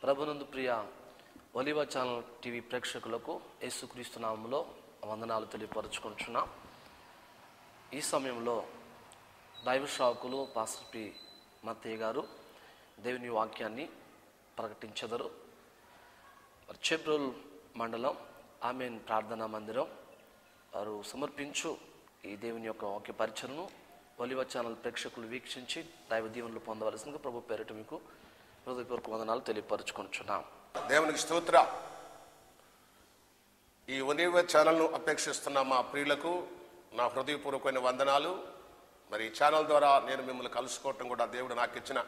ప్రభునందు ప్రియ ఒలివ channel TV ప్రేక్షకులకు యేసుక్రీస్తు నామములో వందనాలు తెలియపరచుకుంటున్నాం. ఈ సమయంలో దైవ సేవకులు పాస్టర్ పి మత్తయ్య గారు దేవుని వాక్యాన్ని ప్రకటించెదరు. చెబ్రోల్ మండలం ఆమెన్ ప్రార్థనా మందిరం వారు సమర్పించు ఈ దేవుని యొక్క వాక్య పరిచయను ఒలివ ఛానల్ ప్రేక్షకులు వీక్షించి దైవ దీవెనలు పొందవలసిందిగా ప్రభు పేరిట మీకు హృదయపూర్వక వందనాలు తెలియపరచుకుంటున్నాం. దేవునికి స్తోత్ర. ఈ ఒలివ ఛానల్ను అపేక్షిస్తున్న మా ప్రియులకు నా హృదయపూర్వకమైన వందనాలు. మరి ఈ ఛానల్ ద్వారా నేను మిమ్మల్ని కలుసుకోవటం కూడా దేవుడు నాకు ఇచ్చిన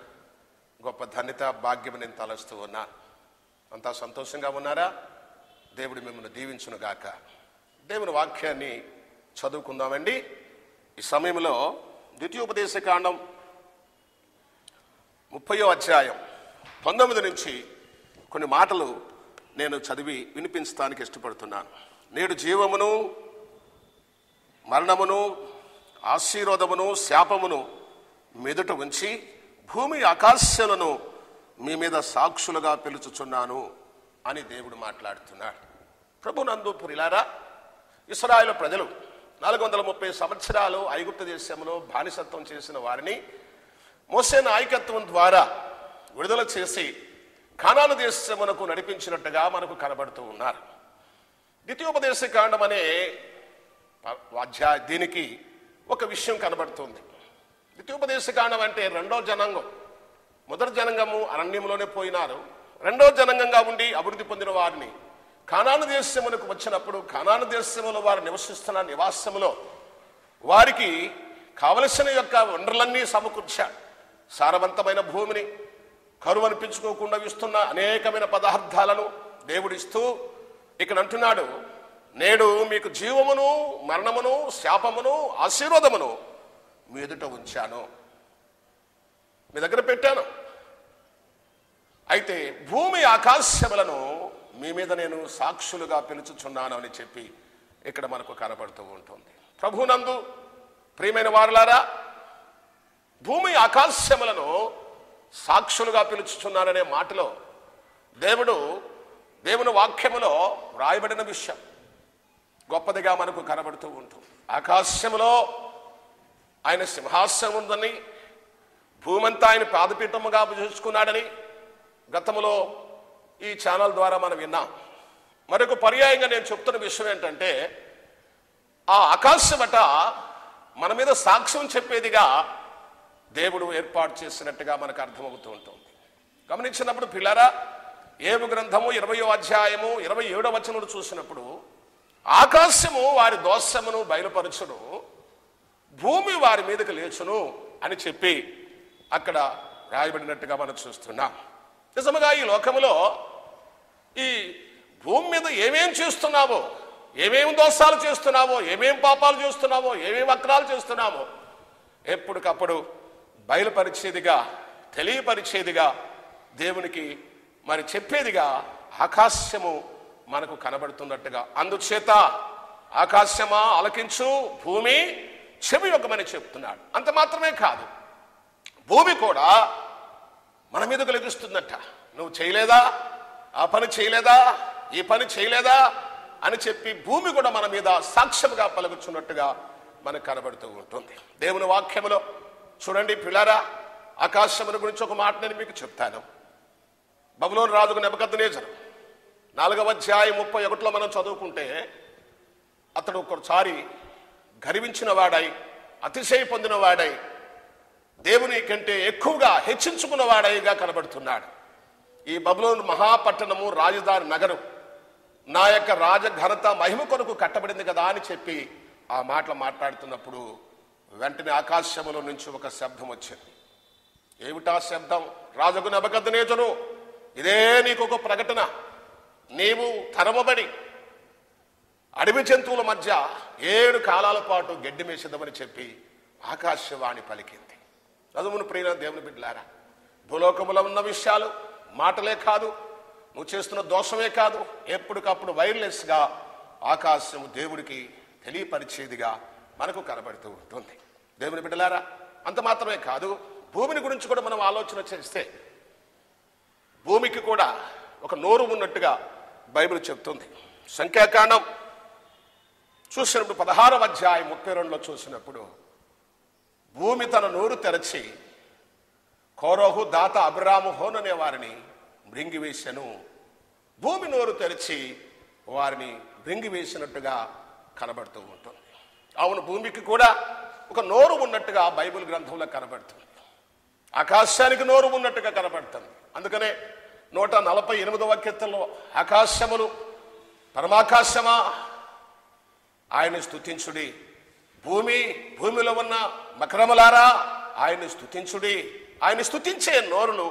గొప్ప ధన్యత, భాగ్యం నేను తలస్తూ ఉన్నాను. అంతా సంతోషంగా ఉన్నారా? దేవుడు మిమ్మల్ని దీవించునుగాక. దేవుని వాక్యాన్ని చదువుకుందామండి. ఈ సమయంలో ద్వితీయోపదేశకాండం 30వ అధ్యాయం 19 నుంచి కొన్ని మాటలు నేను చదివి వినిపించడానికి ఇష్టపడుతున్నాను. నేడు జీవమును, మరణమును, ఆశీర్వాదమును, శాపమును మీదుట ఉంచి భూమి ఆకాశాలను మీ మీద సాక్షులుగా పిలుచుచున్నాను అని దేవుడు మాట్లాడుతున్నాడు. ప్రభునందు ప్రియులారా, ఇశ్రాయేలు ప్రజలు 430 సంవత్సరాలు ఐగుప్తు దేశంలో బానిసత్వం చేసిన వారిని మోసే నాయకత్వం ద్వారా విడుదల చేసి కానాను దేశమునకు నడిపించినట్టుగా మనకు కనబడుతూ ఉన్నారు. ద్వితీయోపదేశకాండం అనే దీనికి ఒక విషయం కనబడుతుంది. ద్వితీయోపదేశకాండం అంటే రెండో జనాంగం. మొదటి జనాంగము అరణ్యంలోనే పోయినారు. రెండో జనాంగంగా ఉండి అభివృద్ధి పొందిన వారిని కానాను దేశమునకు వచ్చినప్పుడు కానాను దేశంలో వారు నివసిస్తున్న నివాసములో వారికి కావలసిన యొక్క వనరులన్నీ సమకూర్చాడు. సారవంతమైన భూమిని, కరువు అనిపించుకోకుండా ఇస్తున్న అనేకమైన పదార్థాలను దేవుడు ఇస్తూ ఇక్కడ అంటున్నాడు, నేడు మీకు జీవమును, మరణమును, శాపమును, ఆశీర్వాదమును మీ ఎదుట ఉంచాను, మీ దగ్గర పెట్టాను. అయితే భూమి ఆకాశములను మీ మీద నేను సాక్షులుగా పిలుచుచున్నాను అని చెప్పి ఇక్కడ మనకు కనబడుతూ ఉంటుంది. ప్రభునందు ప్రియమైన వారలారా, భూమి ఆకాశములను సాక్షులుగా పిలుచుచున్నారనే మాటలో దేవుని వాక్యములో రాయబడిన విషయం గొప్పదిగా మనకు కనబడుతూ ఉంటుంది. ఆకాశములో ఆయన సింహాసనం ఉందని, భూమంతా ఆయన పాదపీఠముగా చూసుకున్నాడని గతంలో ఈ ఛానల్ ద్వారా మనం విన్నాం. మరొక పర్యాయంగా నేను చెప్తున్న విషయం ఏంటంటే, ఆ ఆకాశమట మన మీద సాక్ష్యం చెప్పేదిగా దేవుడు ఏర్పాటు చేసినట్టుగా మనకు అర్థమవుతూ ఉంటుంది. గమనించినప్పుడు పిల్లరా, ఏబు గ్రంథము 20వ అధ్యాయము 27వ వచనం చూసినప్పుడు ఆకాశము వారి దోషమును బయలుపరచును, భూమి వారి మీదకి లేచును అని చెప్పి అక్కడ రాయబడినట్టుగా మనం చూస్తున్నాం. నిజముగా ఈ లోకములో ఈ భూమి మీద ఏమేం చేస్తున్నావో, ఏమేమి దోషాలు చేస్తున్నావో, ఏమేం పాపాలు చేస్తున్నావో, ఏమేమి అక్రాలు చేస్తున్నామో ఎప్పటికప్పుడు బయలుపరిచేదిగా, తెలియపరిచేదిగా, దేవునికి మరి చెప్పేదిగా ఆకాశము మనకు కనబడుతున్నట్టుగా, అందుచేత ఆకాశమా ఆలకించు, భూమి చెవి యొక్కమని చెప్తున్నాడు. అంత మాత్రమే కాదు, భూమి కూడా మన మీదకు లెగుస్తుందట. నువ్వు చేయలేదా, ఆ పని చేయలేదా, ఈ పని చేయలేదా అని చెప్పి భూమి కూడా మన మీద సాక్ష్యముగా పలుకుచున్నట్టుగా మనకు కనబడుతూ ఉంటుంది. దేవుని వాక్యములో చూడండి పిల్లారా, ఆకాశముల గురించి ఒక మాట నేను మీకు చెప్తాను. బబులోను రాజుకు నెబుకద్నెజరు 4వ అధ్యాయం 31లో మనం చదువుకుంటే, అతడు ఒకసారి గర్వించిన వాడై, అతిశయ పొందిన వాడై, దేవుని కంటే ఎక్కువగా హెచ్చించుకున్న వాడైగా కనబడుతున్నాడు. ఈ బబులోను మహాపట్టణము, రాజధాని నగరం నా యొక్క రాజఘనత మహిమ కొరకు కట్టబడింది కదా అని చెప్పి ఆ మాటలు మాట్లాడుతున్నప్పుడు వెంటనే ఆకాశములో నుంచి ఒక శబ్దం వచ్చింది. ఏమిటా శబ్దం? రాజుకు నెబుకద్నెజరు, ఇదే నీకు ఒక ప్రకటన. నీవు తరమబడి అడవి జంతువుల మధ్య 7 కాలాల పాటు గడ్డి మేసిద్దామని చెప్పి ఆకాశవాణి పలికింది. చదువును ప్రియ దేవుని బిడ్డలారా, భూలోకములో ఉన్న విషయాలు మాటలే కాదు, నువ్వు చేస్తున్న దోషమే కాదు, ఎప్పటికప్పుడు వైర్లెస్గా ఆకాశము దేవుడికి తెలియపరిచేదిగా మనకు కనబడుతూ ఉంటుంది. దేవుని బిడ్డలారా, అంత మాత్రమే కాదు, భూమిని గురించి కూడా మనం ఆలోచన చేస్తే భూమికి కూడా ఒక నోరు ఉన్నట్టుగా బైబిల్ చెప్తుంది. సంఖ్యాకాండం చూసినప్పుడు 16వ అధ్యాయం 32లో చూసినప్పుడు భూమి తన నోరు తెరచి కోరహు, దాత, అబ్రాము, హోన్ అనే వారిని మృంగివేశాను. భూమి నోరు తెరిచి వారిని మృంగివేసినట్టుగా కనబడుతూ ఉంటుంది. అవును, భూమికి కూడా ఒక నోరు ఉన్నట్టుగా బైబిల్ గ్రంథంలో కనబడుతుంది. ఆకాశానికి నోరు ఉన్నట్టుగా కనబడుతుంది. అందుకనే 148వ కీర్తనలో ఆకాశములు పరమాకాశమా ఆయన్ని స్తుతించుడి, భూమిలో ఉన్న మకరములారా ఆయన్ని స్తుతించుడి. ఆయన స్తుతించే నోరులు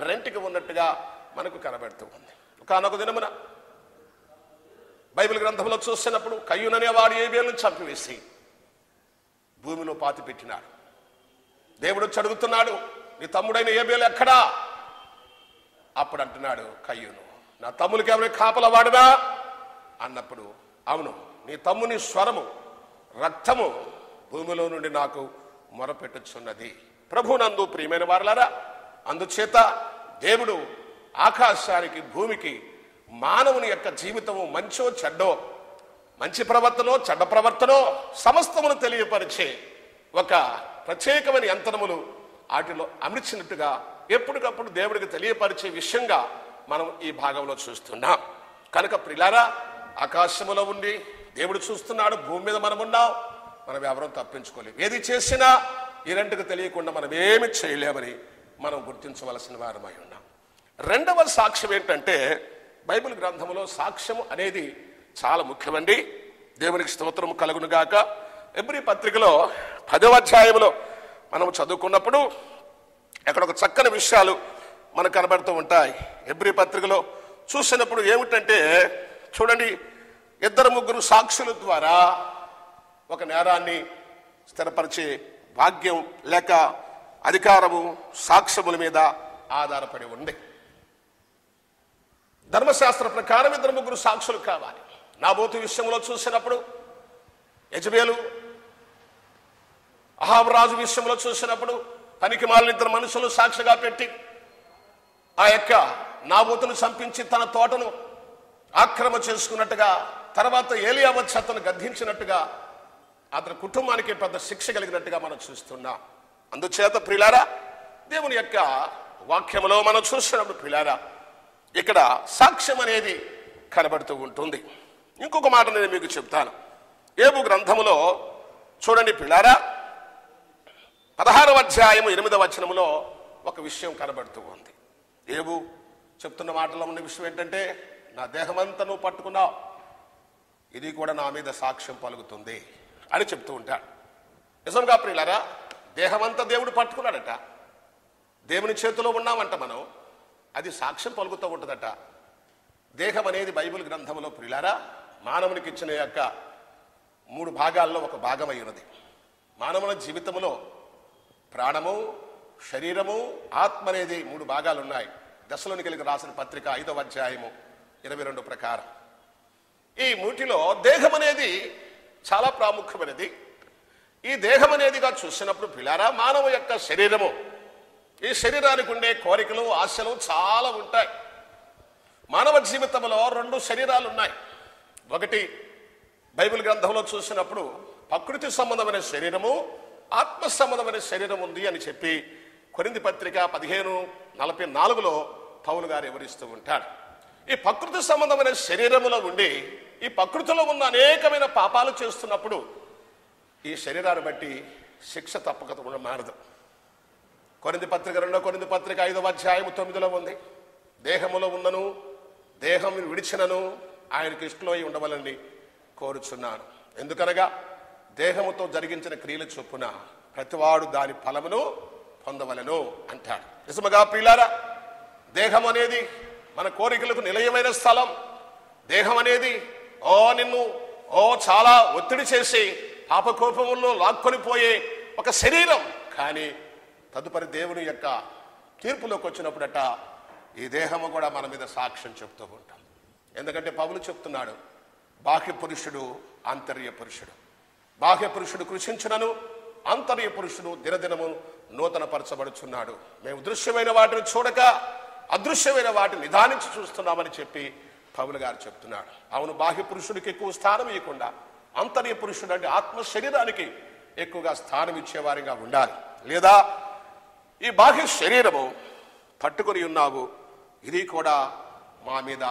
రెంటికి ఉన్నట్టుగా మనకు కనబడుతూ ఉంది. ఒకనొక దినమున బైబిల్ గ్రంథంలో చూసినప్పుడు కయ్యూననేవాడు ఏబేలును చంపివేసి భూమిలో పాతి పెట్టినాడు. దేవుడు వచ్చి అడుగుతున్నాడు, నీ తమ్ముడైన ఏబేలు ఎక్కడా? అప్పుడు అంటున్నాడు కయ్యూను, నా తమ్మునికి ఎవరైనా కాపలవాడునా అన్నప్పుడు, అవును, నీ తమ్ముని స్వరము రక్తము భూమిలో నుండి నాకు మొరపెట్టుచున్నది. ప్రభునందు ప్రియమైన వారలారా, అందుచేత దేవుడు ఆకాశానికి భూమికి మానవుని యొక్క జీవితము మంచో చెడ్డో, మంచి ప్రవర్తనో చెడ్డ ప్రవర్తనో సమస్తమును తెలియపరిచే ఒక ప్రత్యేకమైన యంత్రములు వాటిలో అమర్చినట్టుగా ఎప్పటికప్పుడు దేవుడికి తెలియపరిచే విషయంగా మనం ఈ భాగంలో చూస్తున్నాం. కనుక ప్రియులారా, ఆకాశములో ఉండి దేవుడు చూస్తున్నాడు, భూమి మీద మనం ఉన్నాం, మనం ఎవరూ తప్పించుకోలేము. ఏది చేసినా ఈ రెండుకు తెలియకుండా మనం ఏమి చేయలేమని మనం గుర్తించవలసిన వారమై ఉన్నాం. రెండవ సాక్ష్యం ఏంటంటే, బైబిల్ గ్రంథంలో సాక్ష్యం అనేది చాలా ముఖ్యమండి. దేవునికి స్తోత్రము కలుగును గాక. ఎబ్రీ పత్రికలో 10వ అధ్యాయంలో మనం చదువుకున్నప్పుడు అక్కడ ఒక చక్కని విషయాలు మనకు కనబడుతూ ఉంటాయి. ఎబ్రీ పత్రికలో చూసినప్పుడు ఏమిటంటే, చూడండి, 2-3 సాక్షుల ద్వారా ఒక నేరాన్ని స్థిరపరిచే భాగ్యం లేక అధికారము సాక్ష్యముల మీద ఆధారపడి ఉంది. ధర్మశాస్త్ర ప్రకారం 2-3 సాక్షులు కావాలి. నాబోతు విషయంలో చూసినప్పుడు యెజబేలు, అహాబు రాజు విషయంలో చూసినప్పుడు పనికి మాలిన 2 మనుషులు సాక్షిగా పెట్టి ఆ యొక్క నాబోతును చంపించి తన తోటను ఆక్రమ చేసుకున్నట్టుగా, తర్వాత ఏలియా వచ్చి అతను గద్దించినట్టుగా, అతని కుటుంబానికి పెద్ద శిక్ష కలిగినట్టుగా మనం చూస్తున్నాం. అందుచేత ప్రియులారా, దేవుని యొక్క వాక్యములో మనం చూసినప్పుడు ప్రియులారా, ఇక్కడ సాక్ష్యం అనేది కనబడుతూ ఉంటుంది. ఇంకొక మాట నేను మీకు చెప్తాను. యోబు గ్రంథములో చూడండి ప్రియులారా, 16వ అధ్యాయం 8వ వచనములో ఒక విషయం కనబడుతూ ఉంది. యోబు చెప్తున్న మాటలో ఉన్న విషయం ఏంటంటే, నా దేహమంతా నువ్వు పట్టుకున్నావు, ఇది కూడా నా మీద సాక్ష్యం పలుకుతుంది అని చెప్తూ ఉంటాడు. నిజంగా ప్రియులారా, దేహమంతా దేవుడు పట్టుకున్నాడట, దేవుని చేతిలో ఉన్నామంట మనం, అది సాక్ష్యం పలుకుతూ ఉంటుందట. దేహం అనేది బైబిల్ గ్రంథంలో ప్రియులారా మానవునికి ఇచ్చిన యొక్క 3 భాగాల్లో ఒక భాగమై ఉన్నది. మానవుని జీవితంలో ప్రాణము, శరీరము, ఆత్మ అనేది 3 భాగాలు ఉన్నాయి. దశలోనికలకు రాసిన పత్రిక 5వ అధ్యాయము 22 ప్రకారం ఈ మూటిలో దేహం అనేది చాలా ప్రాముఖ్యమైనది. ఈ దేహం అనేదిగా చూసినప్పుడు పిల్లారా, మానవ యొక్క శరీరము, ఈ శరీరానికి ఉండే కోరికలు, ఆశలు చాలా ఉంటాయి. మానవ జీవితంలో 2 శరీరాలు ఉన్నాయి. ఒకటి బైబిల్ గ్రంథంలో చూసినప్పుడు ప్రకృతి సంబంధమైన శరీరము, ఆత్మ సంబంధమైన శరీరం ఉంది అని చెప్పి కొరింథీ పత్రిక 15:44లో పౌలు గారు వివరిస్తూ ఉంటాడు. ఈ ప్రకృతి సంబంధమైన శరీరములో ఉండి ఈ ప్రకృతిలో ఉన్న అనేకమైన పాపాలు చేస్తున్నప్పుడు ఈ శరీరాన్ని బట్టి శిక్ష తప్పక మారదు. కొరింథీ పత్రిక 2వ కొరింథీ పత్రిక 5వ అధ్యాయం 9లో ఉంది, దేహములో ఉన్నను దేహం విడిచినను ఆయనకి ఇష్టమై ఉండవలని కోరుచున్నాను. ఎందుకనగా దేహముతో జరిగించిన క్రియల చొప్పున ప్రతివాడు దాని ఫలమును పొందవలను అంటాడు. నిజముగా ప్రియులారా, దేహం అనేది మన కోరికలకు నిలయమైన స్థలం. దేహం అనేది నిన్ను చాలా ఒత్తిడి చేసి పాపకోపముల్లో లాక్కొని పోయే ఒక శరీరం. కానీ తదుపరి దేవుని యొక్క తీర్పులోకి వచ్చినప్పుడట ఈ దేహము కూడా మన మీద సాక్ష్యం చెప్తూ ఉంటాం. ఎందుకంటే పౌలు చెప్తున్నాడు, బాహ్య పురుషుడు ఆంతర్య పురుషుడు. బాహ్య పురుషుడు కృషించునను ఆంతర్య పురుషుడు దినదినము నూతన పరచబడుచున్నాడు. మేము దృశ్యమైన వాటిని చూడక అదృశ్యమైన వాటిని నిదానించి చూస్తున్నామని చెప్పి పౌలు గారు చెప్తున్నాడు. అవును, బాహ్య పురుషుడికి ఎక్కువ స్థానం ఇవ్వకుండా అంతర్య పురుషుడు అంటే ఆత్మ శరీరానికి ఎక్కువగా స్థానం ఇచ్చేవారిగా ఉండాలి. లేదా ఈ బాహ్య శరీరము పట్టుకొని ఉన్నావు, ఇది కూడా మా మీద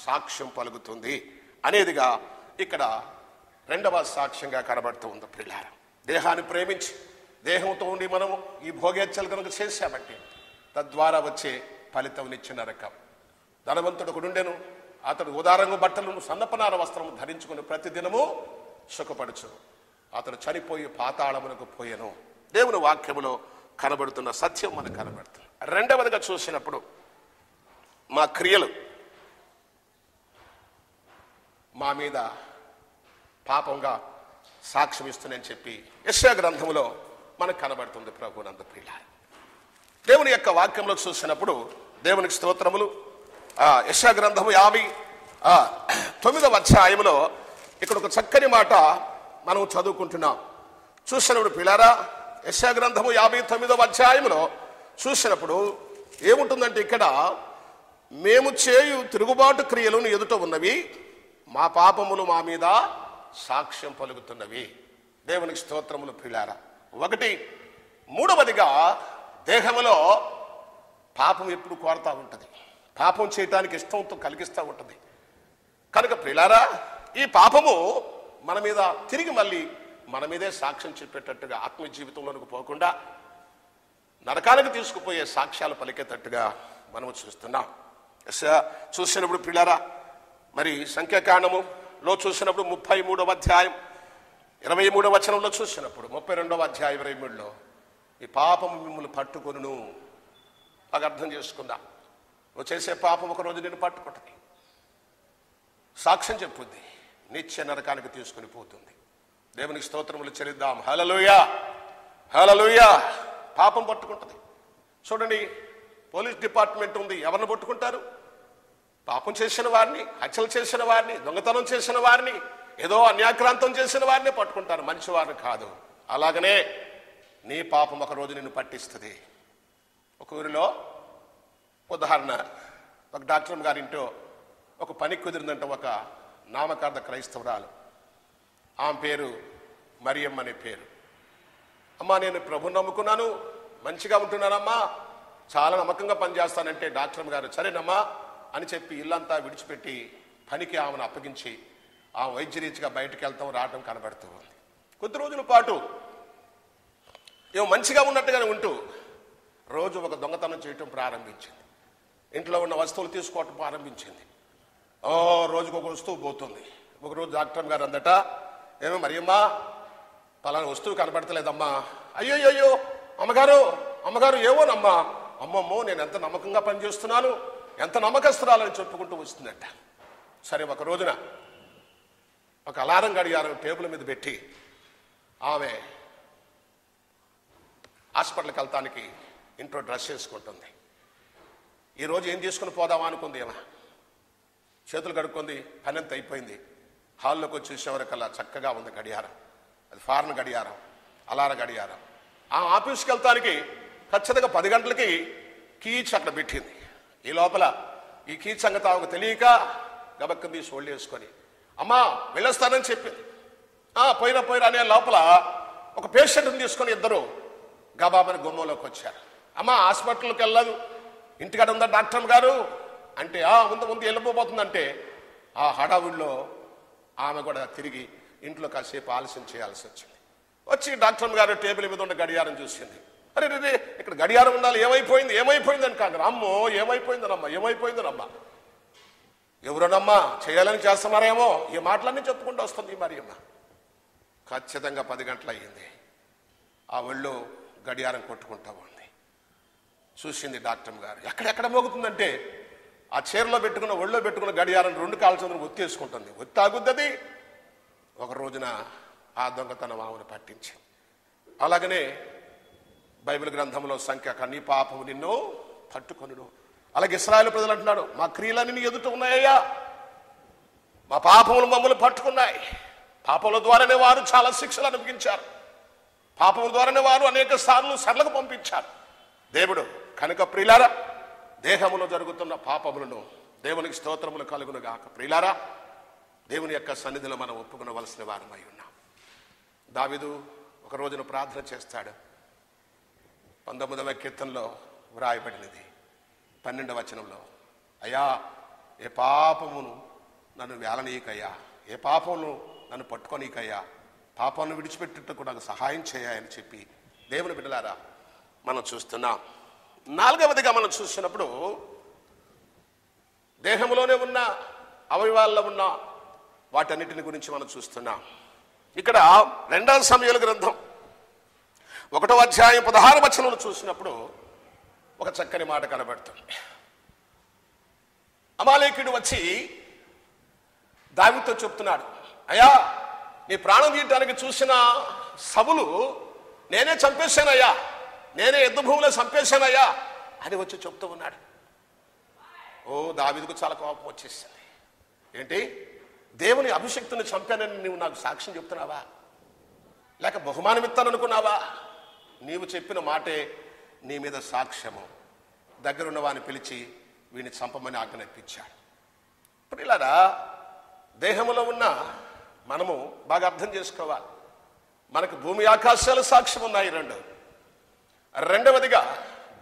సాక్ష్యం పలుకుతుంది అనేదిగా ఇక్కడ రెండవ సాక్ష్యంగా కనబడుతూ ఉంది. ప్రియులారా, దేహాన్ని ప్రేమించి దేహంతో ఉండి మనము ఈ భోగేచ్ఛలు కనుక చేశామంటే తద్వారా వచ్చే ఫలితం నిత్య నరకం. ధనవంతుడు ఒకడుండెను, అతడు ఉదారంగు బట్టలను సన్నపనార వస్త్రము ధరించుకుని ప్రతిదినము సుఖపడుచు. అతడు చనిపోయి పాతాళమునకు పోయెను. దేవుని వాక్యములో కనబడుతున్న సత్యం మనకు కనబడుతుంది. రెండవదిగా చూసినప్పుడు మా క్రియలు మా మీద పాపంగా సాక్ష్యం ఇస్తున్నాయని చెప్పి యెషయా గ్రంథంలో మనకు కనబడుతుంది. ప్రభువునందు ప్రియులారా, దేవుని యొక్క వాక్యంలో చూసినప్పుడు దేవునికి స్తోత్రములు. యెషయా గ్రంథము 59వ అధ్యాయములో ఇక్కడ ఒక చక్కని మాట మనం చదువుకుంటున్నాం. చూసినప్పుడు ప్రియులారా, యెషయా గ్రంథము 59వ అధ్యాయములో చూసినప్పుడు ఏముంటుందంటే ఇక్కడ మేము చేయు తిరుగుబాటు క్రియలను ఎదుట ఉన్నవి, మా పాపములు మా మీద సాక్ష్యం పలుకుతున్నవి. దేవునికి స్తోత్రములు ప్రియులారా. ఒకటి, మూడవదిగా దేహములో పాపం ఎప్పుడు కోరుతూ ఉంటుంది, పాపం చేయటానికి ఇష్టంతో కలిగిస్తూ ఉంటుంది. కనుక ప్రియులారా, ఈ పాపము మన మీద తిరిగి మళ్ళీ మన మీదే సాక్ష్యం చెప్పేటట్టుగా ఆత్మీయ జీవితంలోనికి పోకుండా నరకానికి తీసుకుపోయే సాక్ష్యాలు పలికేటట్టుగా మనము చూస్తున్నాం. చూసినప్పుడు ప్రియులారా, మరి సంఖ్యాకాండములో చూసినప్పుడు 33వ అధ్యాయం 23వ వచనంలో చూసినప్పుడు 32వ అధ్యాయం 23లో ఈ పాపము మిమ్మల్ని పట్టుకొనును. బాగా అర్థం చేసుకుందా, నువ్వు చేసే పాపం ఒక రోజు నేను పట్టుకుంటుంది, సాక్ష్యం చెప్పుద్ది, నిత్య నరకానికి తీసుకుని పోతుంది. దేవునికి స్తోత్రములు చెల్లిద్దాం. హల్లెలూయా, హల్లెలూయా. పాపం పట్టుకుంటుంది. చూడండి, పోలీస్ డిపార్ట్మెంట్ ఉంది, ఎవరిని పట్టుకుంటారు? పాపం చేసిన వారిని, హత్యలు చేసిన వారిని, దొంగతనం చేసిన వారిని, ఏదో అన్యాక్రాంతం చేసిన వారిని పట్టుకుంటారు, మంచి వారిని కాదు. అలాగనే నీ పాపం ఒక రోజు నిన్ను పట్టిస్తుంది. ఒక ఊరిలో ఉదాహరణ, ఒక డాక్టర్ గారింటో ఒక పని కుదిరిందంట ఒక నామకార్థ క్రైస్తవురాలు. ఆమె పేరు మరియమ్మ అనే పేరు. అమ్మా, నేను ప్రభుని నమ్ముకున్నాను, మంచిగా ఉంటున్నానమ్మా, చాలా నమ్మకంగా పనిచేస్తానంటే డాక్టర్ గారు సరేనమ్మా అని చెప్పి ఇల్లంతా విడిచిపెట్టి పనికి ఆమెను అప్పగించి ఆ వైద్యరీతిగా బయటకు వెళ్తాం రావడం కనబడుతూ ఉంది. కొద్ది రోజుల పాటు ఏమో మంచిగా ఉన్నట్టుగానే ఉంటూ రోజు ఒక దొంగతనం చేయటం ప్రారంభించింది. ఇంట్లో ఉన్న వస్తువులు తీసుకోవటం ప్రారంభించింది. రోజుకు ఒక వస్తువు పోతుంది. ఒకరోజు డాక్టర్ గారు అందట, ఏమో మరియమ్మా, పలానా వస్తువు కనబడతలేదమ్మా. అయ్యో అమ్మగారు, అమ్మగారు ఏమోనమ్మా. అమ్మమ్మో, నేను ఎంత నమ్మకంగా పనిచేస్తున్నాను, ఎంత నమ్మకస్తురాలని చెప్పుకుంటూ వస్తుందట. సరే, ఒక రోజున ఒక అలారం గడియారం టేబుల్ మీద పెట్టి ఆమె హాస్పిటల్కి వెళ్తానికి ఇంట్లో డ్రెస్ చేసుకుంటుంది. ఈరోజు ఏం తీసుకుని పోదామా అనుకుంది. ఏమో చేతులు కడుక్కుంది, పని అంతా అయిపోయింది. హాల్లోకి వచ్చి చూసేవరకల్లా చక్కగా ఉంది గడియారం. అది ఫారెన్ గడియారం, అలార గడియారం. ఆ ఆఫీస్కి వెళ్తానికి ఖచ్చితంగా 10 గంటలకి కీచ్ అక్కడ పెట్టింది. ఈ లోపల ఈ కీచ్ సంగతి ఆమెకు తెలియక గబక్కం తీసి ఒళ్ళు వేసుకొని అమ్మా వెళ్ళొస్తానని చెప్పింది. పోయినా అనే లోపల ఒక పేషెంట్ని తీసుకొని ఇద్దరు గబాబని గుమ్మంలోకి వచ్చారు. అమ్మ, హాస్పిటల్కి వెళ్ళదు, ఇంటికాడ ఉందా డాక్టర్ గారు అంటే ముందు వెళ్ళిపోతుందంటే ఆ హడావుడిలో ఆమె కూడా తిరిగి ఇంట్లో కాసేపు ఆలస్యం చేయాల్సి వచ్చింది. వచ్చి డాక్టర్ గారు టేబుల్ మీద ఉన్న గడియారం చూసింది. అరే ఇక్కడ గడియారం ఉండాలి, ఏమైపోయిందని కాదు, అమ్మో ఏమైపోయిందనమ్మా ఎవరోనమ్మా చేయాలని చేస్తున్నారేమో ఈ మాటలన్నీ చెప్పుకుంటూ వస్తుంది మరి అమ్మ. ఖచ్చితంగా 10 గంటలు అయ్యింది. ఆ ఒళ్ళు గడియారం కొట్టుకుంటా ఉంది. చూసింది డాక్టర్ గారు. ఎక్కడెక్కడ మోగుతుందంటే ఆ చీరలో పెట్టుకున్న ఒళ్ళో పెట్టుకున్న గడియారం 2 కాళ్ళ చంద్రుని ఒత్తేసుకుంటుంది. ఒత్తాగుద్దది. ఒక రోజున ఆ దొంగతనం ఆమెను పట్టించి. అలాగనే బైబిల్ గ్రంథంలో సంఖ్య నీ పాపము నిన్ను పట్టుకొనును. అలాగే ఇశ్రాయేలు ప్రజలు అంటున్నాడు, మా క్రియలన్నీ నీ ఎదుట ఉన్నాయ్యా, మా పాపములు మమ్మల్ని పట్టుకున్నాయి. పాపముల ద్వారానే వారు చాలా శిక్షలు అనుభవించారు. పాపముల ద్వారానే వారు అనేక సార్లు సరళకు పంపించారు దేవుడు. కనుక ప్రియులారా, దేహములో జరుగుతున్న పాపములను దేవునికి స్తోత్రములు కలుగును గాక. ప్రియులారా, దేవుని యొక్క సన్నిధిలో మనం ఒప్పుకునవలసిన వారమై ఉన్నాం. దావీదు ఒక రోజున ప్రార్థన చేస్తాడు. 19వ కీర్తనలో వ్రాయబడినది 12వ వచనంలో, అయ్యా ఏ పాపమును నన్ను వేలనీయకయ్యా, ఏ పాపమును నన్ను పట్టుకోనీకయ్యా, పాపాలను విడిచిపెట్టుటకు నాకు సహాయం చేయాలని చెప్పి దేవుని బిడ్డలారా మనం చూస్తున్నాం. 4వదిగా మనం చూసినప్పుడు దేహంలోనే ఉన్న అవయవాల్లో ఉన్న వాటన్నిటిని గురించి మనం చూస్తున్నాం. ఇక్కడ 2వ సమూయేలు గ్రంథం 1వ అధ్యాయం 16వ వచనంలో చూసినప్పుడు ఒక చక్కని మాట కనబడుతుంది. అమాలేకుడు వచ్చి దావీదుతో చెప్తున్నాడు, అయ్యా నీ ప్రాణం తీయటానికి చూసిన సవులు నేనే చంపేశానయ్యా, నేనే యుద్ధ భూమిలో చంపేశానయ్యా అని వచ్చి చెప్తూ ఉన్నాడు. ఓ దావీదుకు చాలా కోపం వచ్చేసింది. ఏంటి, దేవుని అభిషక్తుని చంపానని నువ్వు నాకు సాక్ష్యం చెప్తున్నావా, లేక బహుమానం ఇస్తాననుకున్నావా? నీవు చెప్పిన మాటే నీ మీద సాక్ష్యము. దగ్గరున్న వాడిని పిలిచి వీడిని చంపమని ఆజ్ఞాపించాడు. ఇప్పుడు ఇలాగా దేహంలో ఉన్న మనము బాగా అర్థం చేసుకోవాలి. మనకు భూమి ఆకాశాలు సాక్ష్యం ఉన్నాయి. రెండవదిగా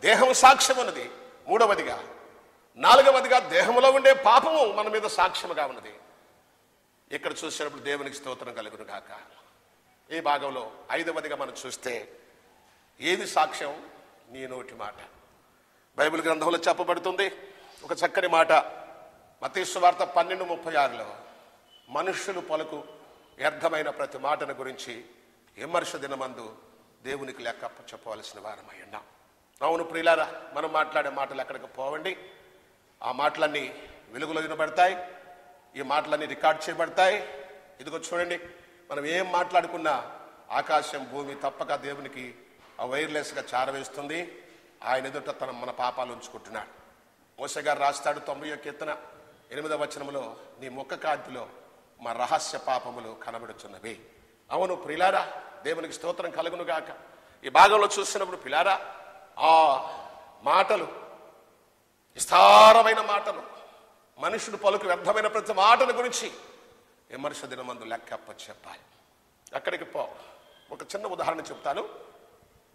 దేహం సాక్ష్యం ఉన్నది. 3వదిగా 4వదిగా దేహంలో ఉండే పాపము మన మీద సాక్ష్యముగా ఉన్నది. ఇక్కడ చూసినప్పుడు దేవునికి స్తోత్రం కలుగును గాక. ఈ భాగంలో 5వదిగా మనం చూస్తే ఏది సాక్ష్యం? నీ నోటి మాట. బైబిల్ గ్రంథంలో చెప్పబడుతుంది ఒక చక్కని మాట. మత్తయి సువార్త 12:36లో మనుష్యులు పలుకు వ్యర్థమైన ప్రతి మాటను గురించి విమర్శ దినమందు దేవునికి లెక్క చెప్పవలసిన వారమై ఉన్నాం. అవును ప్రియులారా, మనం మాట్లాడే మాటలు ఎక్కడికి పోవండి. ఆ మాటలన్నీ వెలుగులో వినబడతాయి. ఈ మాటలన్నీ రికార్డ్ చేయబడతాయి. ఇదిగో చూడండి, మనం ఏం మాట్లాడుకున్నా ఆకాశం భూమి తప్పక దేవునికి ఆ వైర్లెస్గా చారవేస్తుంది. ఆయన ఎదుట మన పాపాలు ఉంచుకుంటున్నాడు. మోసే గారు రాస్తాడు 90వ కీర్తన 8వ వచనంలో, నీ ముఖ కాంతిలో మా రహస్య పాపములు కనబడుచున్నవి. అవును ప్రియులారా, దేవునికి స్తోత్రం కలుగును గాక. ఈ భాగంలో చూసినప్పుడు ప్రియులారా, ఆ మాటలు విస్తారమైన మాటలు, మనుషుడు పలుకు వ్యర్థమైన ప్రతి మాటను గురించి విమర్శ దినమందు లెక్కప్ప చెప్పాలి. అక్కడికి ఒక చిన్న ఉదాహరణ చెప్తాను.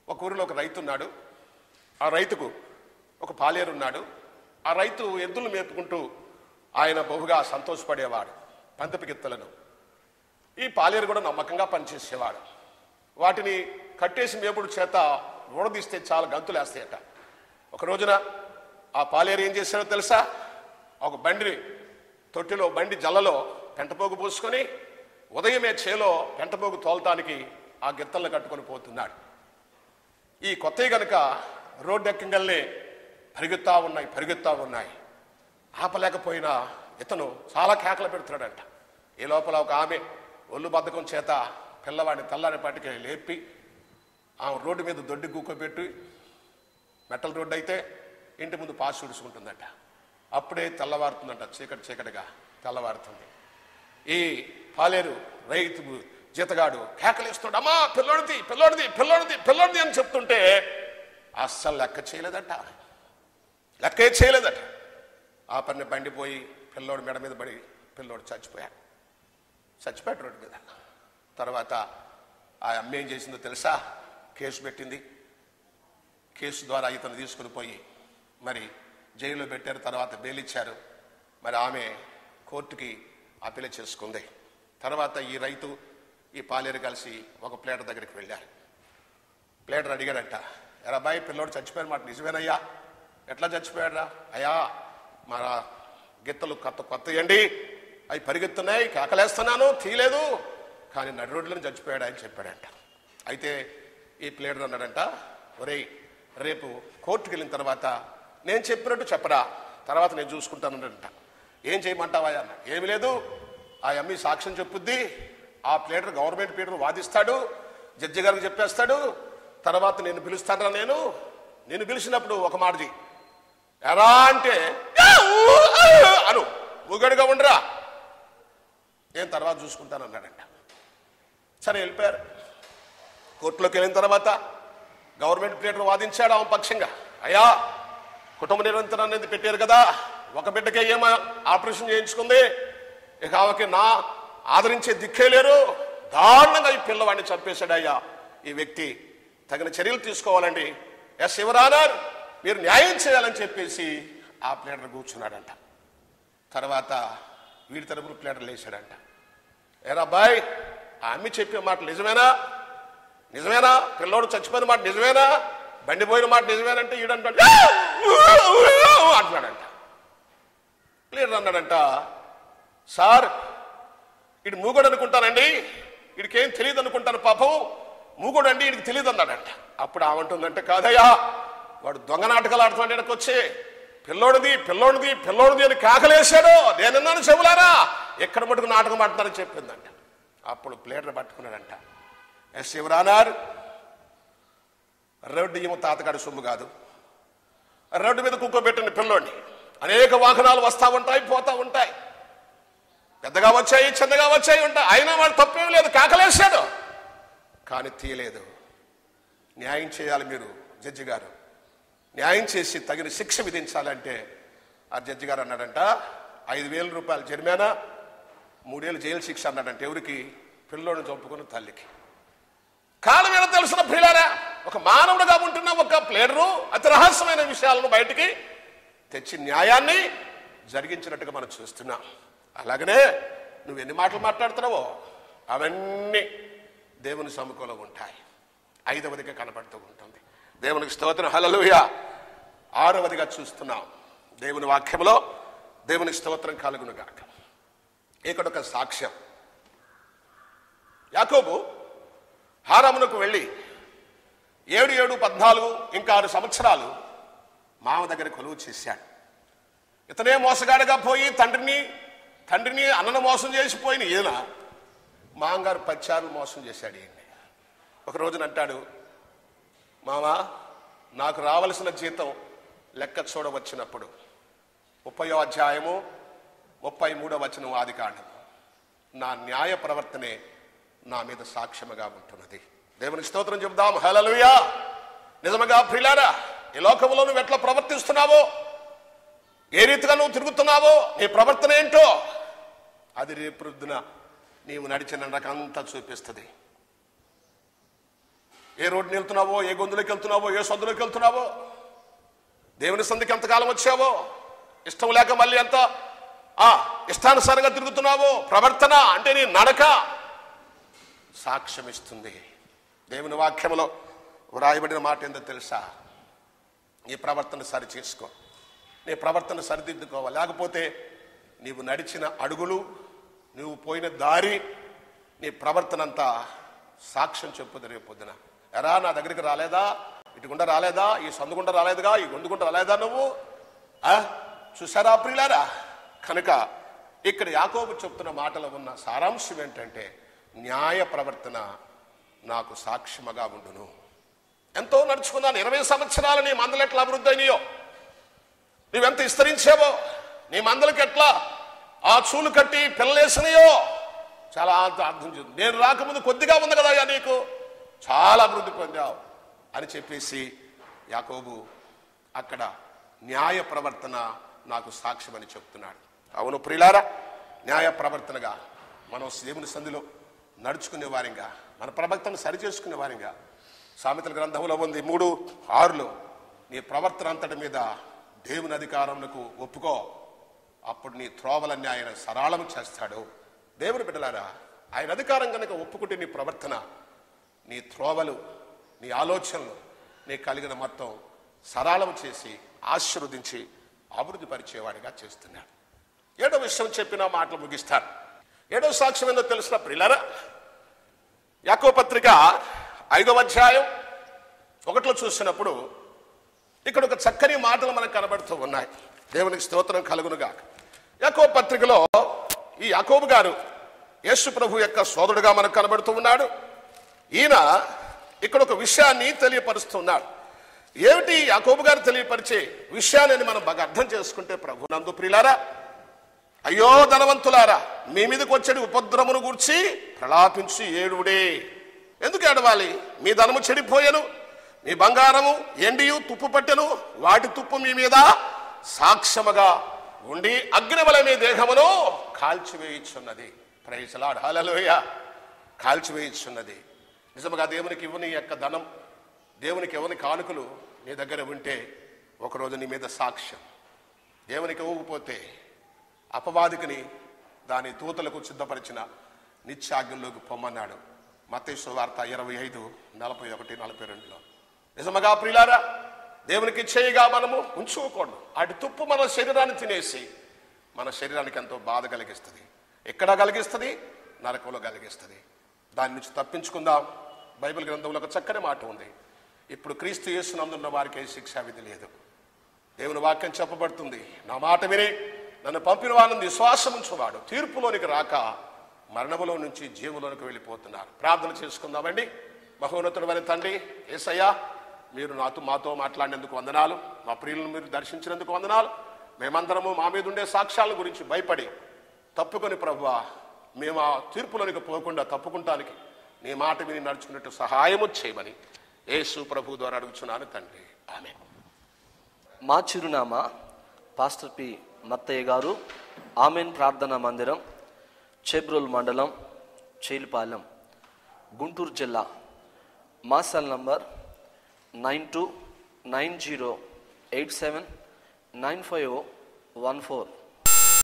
ఒక ఊరిలో ఒక రైతు ఉన్నాడు. ఆ రైతుకు ఒక పాలేరు ఉన్నాడు. ఆ రైతు ఎద్దులు మేపుకుంటూ ఆయన బహుగా సంతోషపడేవాడు. పంతపు గిత్తలను ఈ పాలేరు కూడా నమ్మకంగా పనిచేసేవాడు. వాటిని కట్టేసి మేపుడు చేత ఊడదీస్తే చాలా గంతులేస్తాయట. ఒక రోజున ఆ పాలేరు ఏం చేశాడో తెలుసా? ఒక తొట్టిలో బండి జల్లలో పెంటపోగు పూసుకొని ఉదయమే చేలో పెంటపోగు తోలటానికి ఆ గిత్తలను కట్టుకొని పోతున్నాడు. ఈ కొత్తవి గనుక రోడ్డు ఎక్కగలనే పరిగెత్తా ఉన్నాయి. ఆపలేకపోయినా ఇతను చాలా కేకలు పెడుతున్నాడంట. ఈ లోపల ఒక ఆమె ఒళ్ళు బద్ధకం చేత పిల్లవాడిని తెల్లారిపాటికి లేపి ఆ రోడ్డు మీద దొడ్డి కూకోబెట్టి, మెటల్ రోడ్డు అయితే ఇంటి ముందు పాసు ఉడుచుకుంటుందట. అప్పుడే తెల్లవారుతుందంట. చీకటిగా తెల్లవారుతుంది. ఈ పాలేరు రైతు జీతగాడు కేకలేస్తున్నాడు, అమ్మా పిల్లోడిది అని చెప్తుంటే అస్సలు లెక్కే చేయలేదట. ఆ పని బండిపోయి పిల్లోడు మెడ మీద పడి పిల్లోడు చచ్చిపోయాడు రోడ్డు మీద. తర్వాత ఆ అమ్మ ఏం చేసిందో తెలుసా? కేసు పెట్టింది. కేసు ద్వారా ఇతను తీసుకుని పోయి మరి జైల్లో పెట్టారు. తర్వాత బెయిల్ ఇచ్చారు. మరి ఆమె కోర్టుకి అప్పీల్ చేసుకుంది. తర్వాత ఈ రైతు ఈ పాలేరు కలిసి ఒక ప్లేటర్ దగ్గరికి వెళ్ళారు. ప్లేటర్ అడిగాడట, ఎరా బాయ్, పిల్లోడు చచ్చిపోయిన మాట నిజమేనయ్యా? ఎట్లా చచ్చిపోయాడా? అయ్యా మా గిత్తలు కొత్తయండి, అవి పరిగెత్తున్నాయి, కేకలేస్తున్నాను, తీయలేదు, కానీ నడి రోడ్లను చచ్చిపోయాడా అని చెప్పాడంట. అయితే ఈ ప్లేటర్ అన్నాడంట, ఒరేయ్ రేపు కోర్టుకు వెళ్ళిన తర్వాత నేను చెప్పినట్టు చెప్పరా, తర్వాత నేను చూసుకుంటానంట. ఏం చేయమంటావా అన్న. ఏమి లేదు, ఆ అమ్మి సాక్ష్యం చెప్పుద్ది, ఆ ప్లేటర్ గవర్నమెంట్ ప్లేటర్ వాదిస్తాడు, జడ్జి గారికి చెప్పేస్తాడు, తర్వాత నేను పిలుస్తానరా. నేను పిలిచినప్పుడు ఒక మాట చెయ్యి, ఎలా అంటే అను, ముగడుగా ఉండరా, నేను తర్వాత చూసుకుంటాను అన్నాడంట. సరే వెళ్ళిపోయారు. కోర్టులోకి వెళ్ళిన తర్వాత గవర్నమెంట్ ప్లేటర్ వాదించాడు ఆమె పక్షంగా. అయ్యా కుటుంబ నిరంతరం అనేది పెట్టారు కదా, ఒక బిడ్డకే ఏమో ఆపరేషన్ చేయించుకుంది, ఇక ఆమెకి నా ఆదరించే దిక్కే లేరు, దారుణంగా ఈ పిల్లవాడిని చంపేశాడు అయ్యా ఈ వ్యక్తి, తగిన చర్యలు తీసుకోవాలండి, ఎస్ యువరానర్ మీరు న్యాయం చేయాలని చెప్పేసి ఆ ప్లేడర్ కూర్చున్నాడంట. తర్వాత వీడి తరపున ప్లేడర్ లేచాడంట. ఏరా అబ్బాయి, ఆ అమ్మి చెప్పే మాట నిజమేనా, నిజమేనా, పిల్లోడు చచ్చిపోయిన మాట నిజమేనా, బండి పోయిన మాట నిజమేనంటే ఈడంటాడు అంటున్నాడంట. ప్లేడర్ అన్నాడంట, సార్ వీడు మూగోడు అనుకుంటానండి, వీడికేం తెలియదు అనుకుంటాను, పాపం మూగోడు అండి, వీడికి తెలియదు అన్నాడంట. అప్పుడు ఆమంటుందంటే, కాదయ్యా వాడు దొంగ నాటకాలు ఆడుతున్నాడు, ఇక్కడికి వచ్చి పిల్లోడిది పిల్లోడిది పిల్లోడిది అని కేకలేశాడు, నేనన్నాను చెవులారా, ఎక్కడ మటుకు నాటకం ఆడుతున్నారని చెప్పిందంట. అప్పుడు ప్లేడర్ పట్టుకున్నాడంట, ఎస్ యువరానర్ రోడ్డు ఏమో తాతగాడి సొమ్ము కాదు, రోడ్డు మీద కుక్కోబెట్టిన పిల్లోడిని, అనేక వాహనాలు వస్తూ ఉంటాయి పోతూ ఉంటాయి, పెద్దగా వచ్చాయి చిన్నగా వచ్చాయి ఉంటాయి, అయినా వాడు తప్పేం లేదు, కేకలేశాడు కానీ తీయలేదు. న్యాయం చేయాలి మీరు జడ్జి గారు, న్యాయం చేసి తగిన శిక్ష విధించాలంటే ఆ జడ్జి గారు అన్నాడంట, 5,000 రూపాయలు జరిమానా, 3 ఏళ్ళు జైలు శిక్ష అన్నాడంటే. ఎవరికి? పిల్లోడిని చంపుకున్న తల్లికి. కాలం ఏదో తెలిసిన ప్రియులారా, ఒక మానవుడుగా ఉంటున్న ఒక ప్లేడరు అతి రహస్యమైన విషయాలను బయటికి తెచ్చి న్యాయాన్ని జరిగించినట్టుగా మనం చూస్తున్నాం. అలాగనే నువ్వు ఎన్ని మాటలు మాట్లాడుతున్నావో అవన్నీ దేవుని సముఖంలో ఉంటాయి. 5వదిగా కనబడుతూ ఉంటుంది. దేవునికి స్తోత్రం, హల్లెలూయా. 6వదిగా చూస్తున్నాం దేవుని వాక్యంలో, దేవునికి స్తోత్రం కలుగును గాక. ఇక్కడ ఒక సాక్ష్యం. యాకోబు హారామునకు వెళ్ళి 7, 14 ఇంకా 6 సంవత్సరాలు మామ దగ్గర కొలువు చేశాడు. ఇతనే మోసగాడిగా పోయి తండ్రిని అన్నను మోసం చేసిపోయిన ఈయన మామగారు 10 సార్లు మోసం చేశాడు ఈయన్ని. ఒక రోజున అంటాడు, మామా నాకు రావలసిన జీతం లెక్క చూడవచ్చినప్పుడు 30వ అధ్యాయము 33వ వచనం ఆదికాండం, నా న్యాయ ప్రవర్తనే నా మీద సాక్ష్యముగా ఉంటున్నది. దేవునికి స్తోత్రం చెబుదాం, హల్లెలూయా. నిజముగా ప్రియులారా, ఈ లోకంలో నువ్వు ఎట్లా ప్రవర్తిస్తున్నావో, ఏ రీతిగా నువ్వు తిరుగుతున్నావో, నీ ప్రవర్తన ఏంటో అది రేపొద్దున నీవు నడిచిన రకంతా చూపిస్తుంది. ఏ రోడ్డుని వెళ్తున్నావో, ఏ గొంతులోకి వెళ్తున్నావో, ఏ సందులోకి వెళ్తున్నావో, దేవుని సంధికి ఎంతకాలం వచ్చావో, ఇష్టం లేక మళ్ళీ ఎంత ఇష్టానుసారంగా తిరుగుతున్నావో, ప్రవర్తన అంటే నీ నడక సాక్ష్యం ఇస్తుంది. దేవుని వాక్యంలో వ్రాయబడిన మాట ఏందో తెలుసా? నీ ప్రవర్తన సరి చేసుకో, నీ ప్రవర్తన సరిదిద్దుకోవాలి. లేకపోతే నీవు నడిచిన అడుగులు, నువ్వు పోయిన దారి, నీ ప్రవర్తన అంతా సాక్ష్యం చెప్పుదు రేపొద్దున. ఎరా నా దగ్గరికి రాలేదా, ఇటుగుండా రాలేదా, ఈ సందుగుండా రాలేదుగా, ఈ గొంతుగుండా రాలేదా నువ్వు? చూసారా ప్రియులారా? కనుక ఇక్కడ యాకోబు చెప్తున్న మాటలో ఉన్న సారాంశం ఏంటంటే, న్యాయ ప్రవర్తన నాకు సాక్ష్యముగా ఉండును. ఎంతో నడుచుకున్నాను, 20 సంవత్సరాలు నీ మందలు ఎట్లా అభివృద్ధి అయినాయో, నువ్వెంత విస్తరించావో, నీ మందలకి ఎట్లా ఆ చూలు కట్టి పిల్లలేసినాయో చాలా అర్థం చేస్తుంది. నేను రాకముందు కొద్దిగా ఉంది కదా అయ్యా, నీకు చాలా అభివృద్ధి పొందావు అని చెప్పేసి యాకోబు అక్కడ న్యాయ ప్రవర్తన నాకు సాక్ష్యం అని చెప్తున్నాడు. అవును ప్రియులారా, న్యాయ ప్రవర్తనగా మనం దేవుని సంధిలో నడుచుకునే వారిగా, మన ప్రవర్తన సరిచేసుకునే వారిగా, సామెతల గ్రంథంలో ఉంది 3:6, నీ ప్రవర్తన అంతటి మీద దేవుని అధికారంకు ఒప్పుకో, అప్పుడు నీ త్రోవలన్నీ ఆయన సరళం చేస్తాడు. దేవుని బిడ్డలారా, ఆయన అధికారం కనుక ఒప్పుకుంటే నీ ప్రవర్తన, నీ త్రోవలు, నీ ఆలోచనలు, నీ కలిగిన మొత్తం సరళం చేసి ఆశీర్వదించి అభివృద్ధి పరిచేవాడిగా చేస్తున్నాడు. 7వ విషయం చెప్పిన మాటలు ముగిస్తాను. 7వ సాక్ష్యం ఏందో తెలిసిన ప్రియులారా, యాకోబు పత్రిక 5వ అధ్యాయం 1లో చూసినప్పుడు ఇక్కడ ఒక చక్కని మాటలు మనకు కనబడుతూ ఉన్నాయి. దేవునికి స్తోత్రం కలుగునుగా. యాకోబు పత్రికలో ఈ యాకోబు గారు యేసు ప్రభు యొక్క సోదరుడుగా మనకు కనబడుతూ ఉన్నాడు. ఈయన ఇక్కడ ఒక విషయాన్ని తెలియపరుస్తున్నాడు. ఏమిటి యాకోబు గారు తెలియపరిచే విషయాన్ని మనం బాగా అర్థం చేసుకుంటే, ప్రభునందు ప్రియులారా, అయ్యో ధనవంతులారా, మీ మీదకి వచ్చేది ఉపద్రవమును గూర్చి ప్రలాపించి ఏడుడే. ఎందుకు ఏడవాలి? మీ ధనము చెడిపోయాను, మీ బంగారము ఎండియు తుప్పు పట్టెను, వాటి తుప్పు మీ మీద సాక్ష్యముగా ఉండి అగ్నివలె మీ దేహమును కాల్చివేయుచున్నది. ప్రైజ్ ది లార్డ్, హల్లెలూయా. కాల్చివేయుచున్నది. నిజముగా దేవునికి ఇవ్వని యొక్క ధనం, దేవునికి ఇవ్వని కానుకలు నీ దగ్గర ఉంటే ఒకరోజు నీ మీద సాక్ష్యం. దేవునికి ఇవ్వకపోతే అపవాదికిని దాని దూతలకు సిద్ధపరిచిన నిత్యాగ్నిలోకి పొమ్మన్నాడు మత్తయి సువార్త 25:41-42. నిజముగా ప్రియులారా, దేవునికి చేయగా మనము ఉంచుకోకూడదు. అటు తుప్పు మన శరీరాన్ని తినేసి మన శరీరానికి ఎంతో బాధ కలిగిస్తుంది. ఎక్కడ కలిగిస్తుంది? నరకంలో కలిగిస్తుంది. దాని నుంచి తప్పించుకుందాం. బైబిల్ గ్రంథంలో ఒక చక్కని మాట ఉంది, ఇప్పుడు క్రీస్తు యేసునందున్న వారికి శిక్షా విధి లేదు. దేవుని వాక్యం చెప్పబడుతుంది, నా మాట విని నన్ను పంపిన వాడిని విశ్వాసం ఉంచువాడు తీర్పులోనికి రాక మరణములో నుంచి జీవులోనికి వెళ్ళిపోతున్నారు. ప్రార్థన చేసుకుందామండి. మహోన్నతుడు వారి తండ్రి యేసయ్యా, మీరు మాతో మాట్లాడినందుకు వందనాలు. మా ప్రియులను మీరు దర్శించినందుకు వందనాలు. మేమందరము మా మీద ఉండే సాక్ష్యాల గురించి భయపడి తప్పుకొని ప్రభువా, మేము ఆ తీర్పులోనికి పోకుండా తప్పుకుంటానికి నీ మాట విని నడుచుకున్నట్టు సహాయము చేయమని యేసు ప్రభు ద్వారా అడుగుచున్నాను తండ్రి, ఆమేన్. మా చిరునామా పాస్టర్ పి మత్తయ్య గారు, ఆమెన్ ప్రార్థనా మందిరం, చేబ్రోల్ మండలం, చేలిపాలెం, గుంటూరు జిల్లా. మా సెల్ నంబర్ 9290879514.